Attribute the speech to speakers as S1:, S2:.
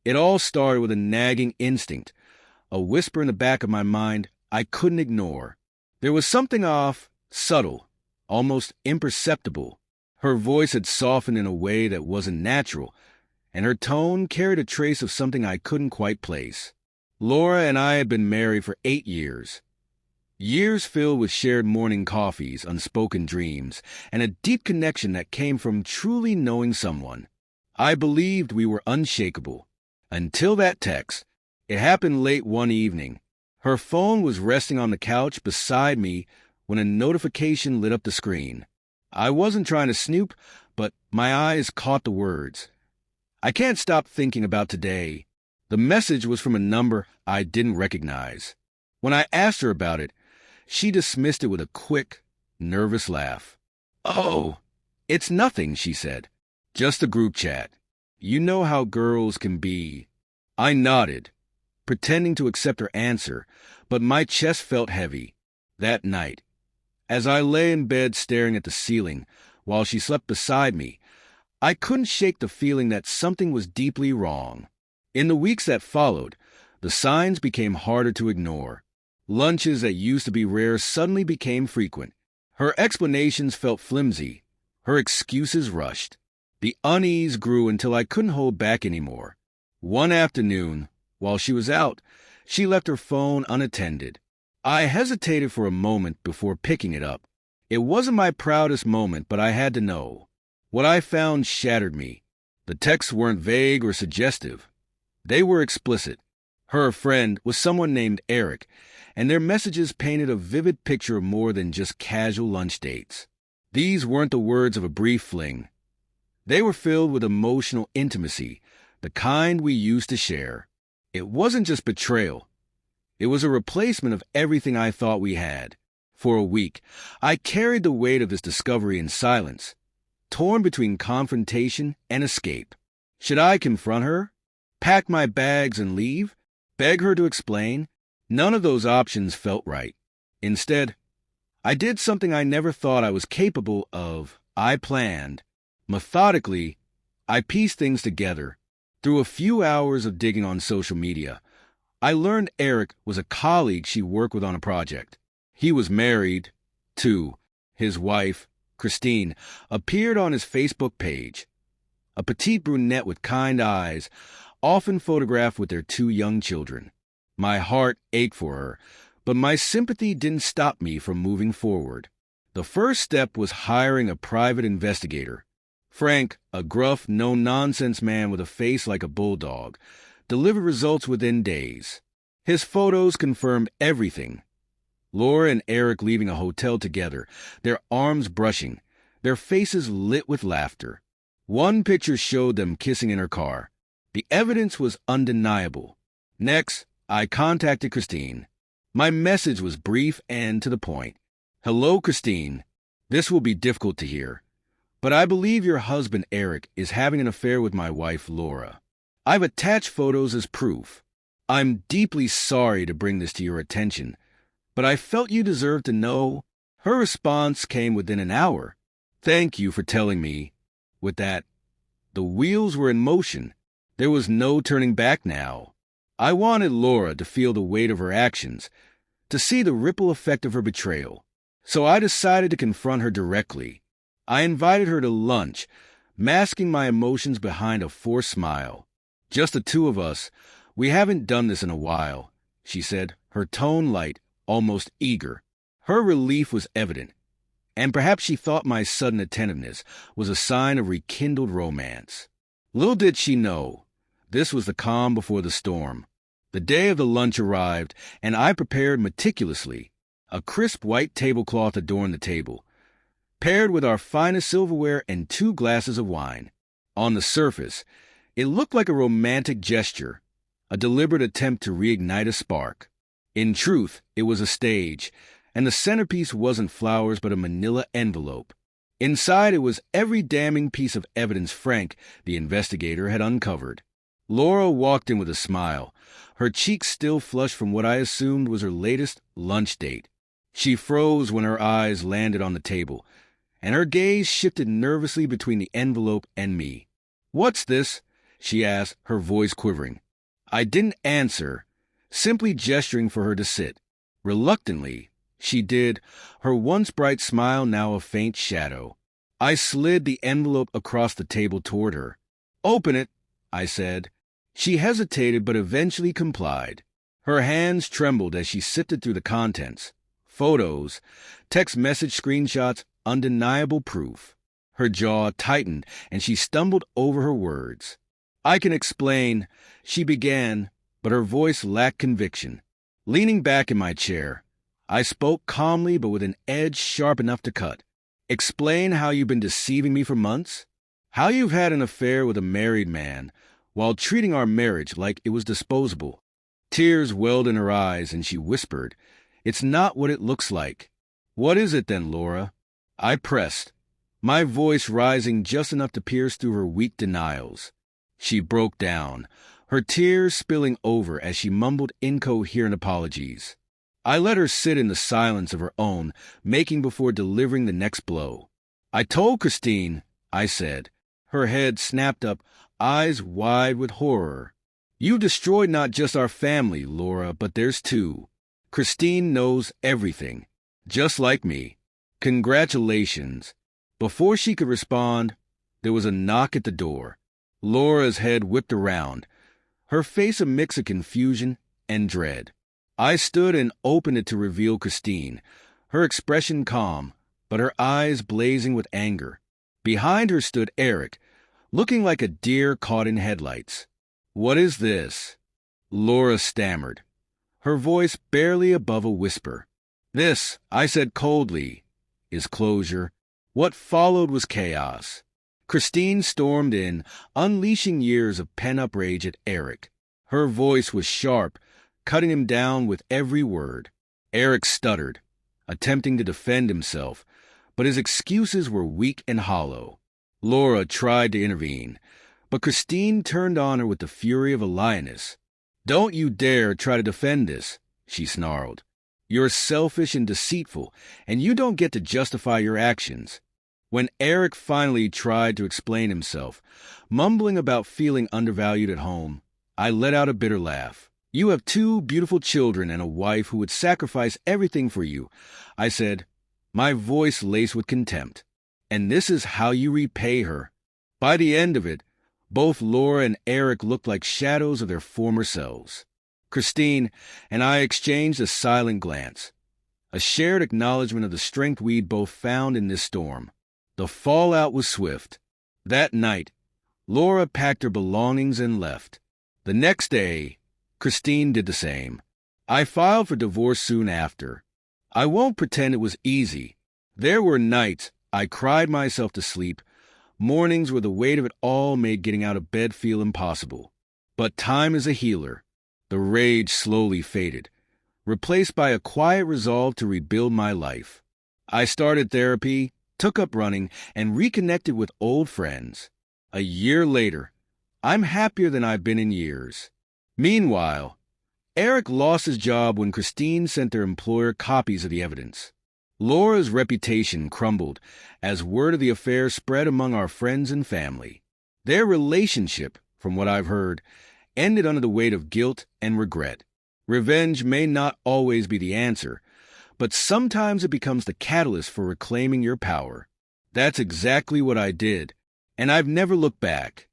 S1: It all started with a nagging instinct, a whisper in the back of my mind I couldn't ignore. There was something off, subtle, almost imperceptible. Her voice had softened in a way that wasn't natural, and her tone carried a trace of something I couldn't quite place. Laura and I had been married for 8 years. Years filled with shared morning coffees, unspoken dreams, and a deep connection that came from truly knowing someone. I believed we were unshakable. Until that text. It happened late one evening. Her phone was resting on the couch beside me when a notification lit up the screen. I wasn't trying to snoop, but my eyes caught the words. "I can't stop thinking about today." The message was from a number I didn't recognize. When I asked her about it, she dismissed it with a quick, nervous laugh. "Oh, it's nothing," she said. "Just a group chat. You know how girls can be." I nodded, pretending to accept her answer, but my chest felt heavy. That night, as I lay in bed staring at the ceiling while she slept beside me, I couldn't shake the feeling that something was deeply wrong. In the weeks that followed, the signs became harder to ignore. Lunches that used to be rare suddenly became frequent. Her explanations felt flimsy. Her excuses rushed. The unease grew until I couldn't hold back anymore. One afternoon, while she was out, she left her phone unattended. I hesitated for a moment before picking it up. It wasn't my proudest moment, but I had to know. What I found shattered me. The texts weren't vague or suggestive. They were explicit. Her friend was someone named Eric, and their messages painted a vivid picture of more than just casual lunch dates. These weren't the words of a brief fling. They were filled with emotional intimacy, the kind we used to share. It wasn't just betrayal. It was a replacement of everything I thought we had. For a week, I carried the weight of this discovery in silence, torn between confrontation and escape. Should I confront her? Pack my bags and leave? Beg her to explain? None of those options felt right. Instead, I did something I never thought I was capable of. I planned. Methodically, I pieced things together. Through a few hours of digging on social media, I learned Eric was a colleague she worked with on a project. He was married, too. His wife, Christine, appeared on his Facebook page. A petite brunette with kind eyes, often photographed with their 2 young children. My heart ached for her, but my sympathy didn't stop me from moving forward. The first step was hiring a private investigator. Frank, a gruff, no-nonsense man with a face like a bulldog, delivered results within days. His photos confirmed everything. Laura and Eric leaving a hotel together, their arms brushing, their faces lit with laughter. One picture showed them kissing in her car. The evidence was undeniable. Next, I contacted Christine. My message was brief and to the point. "Hello, Christine. This will be difficult to hear, but I believe your husband, Eric, is having an affair with my wife, Laura. I've attached photos as proof. I'm deeply sorry to bring this to your attention, but I felt you deserved to know." Her response came within an hour. "Thank you for telling me." With that, the wheels were in motion. There was no turning back now. I wanted Laura to feel the weight of her actions, to see the ripple effect of her betrayal. So I decided to confront her directly. I invited her to lunch, masking my emotions behind a forced smile. "Just the 2 of us. We haven't done this in a while," she said, her tone light, almost eager. Her relief was evident, and perhaps she thought my sudden attentiveness was a sign of rekindled romance. Little did she know, this was the calm before the storm. The day of the lunch arrived, and I prepared meticulously. A crisp white tablecloth adorned the table, paired with our finest silverware and 2 glasses of wine. On the surface, it looked like a romantic gesture, a deliberate attempt to reignite a spark. In truth, it was a stage, and the centerpiece wasn't flowers but a manila envelope. Inside it was every damning piece of evidence Frank, the investigator, had uncovered. Laura walked in with a smile, her cheeks still flushed from what I assumed was her latest lunch date. She froze when her eyes landed on the table, and her gaze shifted nervously between the envelope and me. "What's this?" she asked, her voice quivering. I didn't answer, simply gesturing for her to sit. Reluctantly, she did, her once bright smile now a faint shadow. I slid the envelope across the table toward her. Open it, I said. She hesitated but eventually complied. Her hands trembled as she sifted through the contents. Photos, text message screenshots, undeniable proof. Her jaw tightened and she stumbled over her words. I can explain, she began, but her voice lacked conviction. Leaning back in my chair, I spoke calmly but with an edge sharp enough to cut. Explain how you've been deceiving me for months? How you've had an affair with a married man while treating our marriage like it was disposable. Tears welled in her eyes and she whispered, It's not what it looks like. What is it then, Laura? I pressed, my voice rising just enough to pierce through her weak denials. She broke down, her tears spilling over as she mumbled incoherent apologies. I let her sit in the silence of her own making before delivering the next blow. I told Christine, I said, her head snapped up, eyes wide with horror. You destroyed not just our family, Laura, but theirs too. Christine knows everything, just like me. Congratulations. Before she could respond, there was a knock at the door. Laura's head whipped around, her face a mix of confusion and dread. I stood and opened it to reveal Christine, her expression calm, but her eyes blazing with anger. Behind her stood Eric, looking like a deer caught in headlights. What is this? Laura stammered, her voice barely above a whisper. This, I said coldly, is closure. What followed was chaos. Christine stormed in, unleashing years of pent-up rage at Eric. Her voice was sharp, cutting him down with every word. Eric stuttered, attempting to defend himself, but his excuses were weak and hollow. Laura tried to intervene, but Christine turned on her with the fury of a lioness. Don't you dare try to defend this, she snarled. You're selfish and deceitful, and you don't get to justify your actions. When Eric finally tried to explain himself, mumbling about feeling undervalued at home, I let out a bitter laugh. You have 2 beautiful children and a wife who would sacrifice everything for you, I said, my voice laced with contempt. And this is how you repay her. By the end of it, both Laura and Eric looked like shadows of their former selves. Christine and I exchanged a silent glance, a shared acknowledgement of the strength we'd both found in this storm. The fallout was swift. That night, Laura packed her belongings and left. The next day, Christine did the same. I filed for divorce soon after. I won't pretend it was easy. There were nights I cried myself to sleep, mornings where the weight of it all made getting out of bed feel impossible. But time is a healer. The rage slowly faded, replaced by a quiet resolve to rebuild my life. I started therapy, took up running, and reconnected with old friends. A year later, I'm happier than I've been in years. Meanwhile, Eric lost his job when Christine sent their employer copies of the evidence. Laura's reputation crumbled as word of the affair spread among our friends and family. Their relationship, from what I've heard, ended under the weight of guilt and regret. Revenge may not always be the answer, but sometimes it becomes the catalyst for reclaiming your power. That's exactly what I did, and I've never looked back.